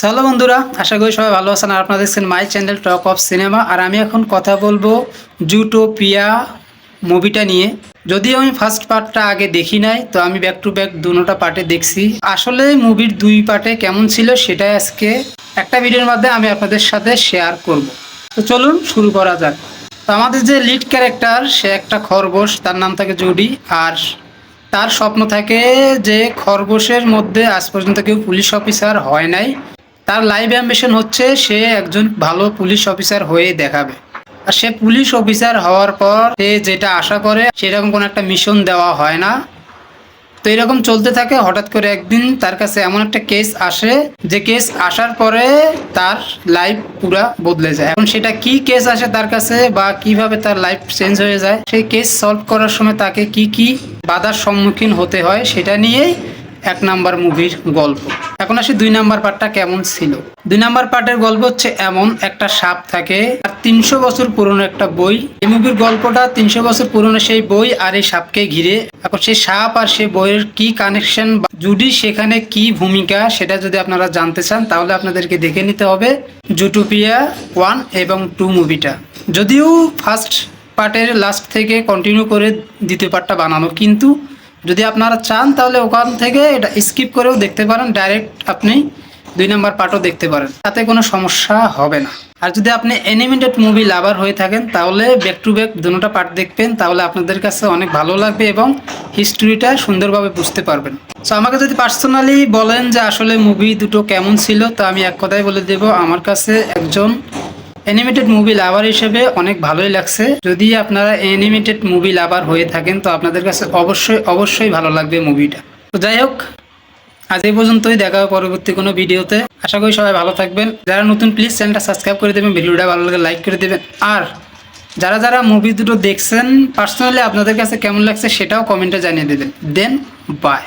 Hello বন্ধুরা, আশা করি সবাই ভালো আছেন। আর আপনারা দেখছেন my channel talk of cinema. আর আমি এখন কথা বলবো জুটোপিয়া মুভিটা নিয়ে। যদিও আমি ফার্স্ট পার্টটা আগে দেখি নাই, তো আমি ব্যাক টু ব্যাক দুটোটা পার্টে দেখছি। আসলে মুভির দুই পার্টে কেমন ছিল সেটাই আজকে একটা ভিডিওর মাধ্যমে আমি আপনাদের সাথে শেয়ার করব। তো চলুন শুরু করা যাক। তো আমাদের যে লিড ক্যারেক্টার, সে একটা খরগোশ, তার নাম থাকে জুডি। আর তার স্বপ্ন থাকে যে খরগোশের মধ্যে আজ পর্যন্ত কেউ পুলিশ অফিসার হয় নাই। তার লাইফ অ্যাম্বিশন হচ্ছে সে একজন ভালো পুলিশ অফিসার হয়ে দেখাবে। আর সে পুলিশ অফিসার হওয়ার পর সে যেটা আশা করে সেরকম কোনো একটা মিশন দেওয়া হয় না। তো এরকম চলতে থাকে। হঠাৎ করে একদিন তার কাছে এমন একটা কেস আসে, যে কেস আসার পরে তার লাইফ পুরা বদলে যায়। এখন সেটা কি কেস আসে তার কাছে বা কিভাবে তার লাইফ চেঞ্জ হয়ে যায়, সেই কেস সলভ করার সময় তাকে কি কি বাধার সম্মুখীন হতে হয় সেটা নিয়েই এক নাম্বার মুভির গল্প। এখন আসি দুই নাম্বার পার্টটা কেমন ছিল। দুই নাম্বার পার্টের গল্প হচ্ছে এমন, একটা সাপ থাকে আর 300 বছর পুরনো একটা বই। এই মুভির গল্পটা 300 বছর পুরনো সেই বই আর এই সাপকে ঘিরে। এখন সেই সাপ আর সেই বইয়ের কি কানেকশন, জুডি সেখানে কি ভূমিকা, সেটা যদি আপনারা জানতে চান তাহলে আপনাদেরকে দেখে নিতে হবে জুটোপিয়া 1 এবং 2 মুভিটা। যদিও ফার্স্ট পার্টের লাস্ট থেকে কন্টিনিউ করে দ্বিতীয় পার্টটা বানানো, কিন্তু যদি আপনারা চান তাহলে ওখান থেকে এটা স্কিপ করেও দেখতে পারেন, ডাইরেক্ট আপনি দুই নাম্বার পার্টও দেখতে পারেন, তাতে কোনো সমস্যা হবে না। আর যদি আপনি অ্যানিমেটেড মুভি লাভার হয়ে থাকেন তাহলে ব্যাক টু ব্যাক দুটোটা পার্ট দেখবেন, তাহলে আপনাদের কাছে অনেক ভালো লাগবে এবং হিস্ট্রিটা সুন্দরভাবে বুঝতে পারবেন। সো আমাকে যদি পার্সোনালি বলেন যে আসলে মুভি দুটো কেমন ছিল, তো আমি এক কথাই বলে দেব, আমার কাছে একজন অ্যানিমেটেড মুভি লাভার হিসেবে অনেক ভালোই লাগছে। যদি আপনারা অ্যানিমেটেড মুভি লাভার হয়ে থাকেন তো আপনাদের কাছে অবশ্যই ভালো লাগবে মুভিটা। তো যাই হোক, আজ এই পর্যন্তই, দেখা হবে পরবর্তী কোনো ভিডিওতে। আশা করি সবাই ভালো থাকবেন। যারা নতুন প্লিজ চ্যানেলটা সাবস্ক্রাইব করে দেবেন, ভিডিওটা ভালো লাগে লাইক করে দেবেন। আর যারা যারা মুভি দুটো দেখছেন পার্সোনালি আপনাদের কাছে কেমন লাগছে সেটাও কমেন্টে জানিয়ে দেবেন। দেন বাই।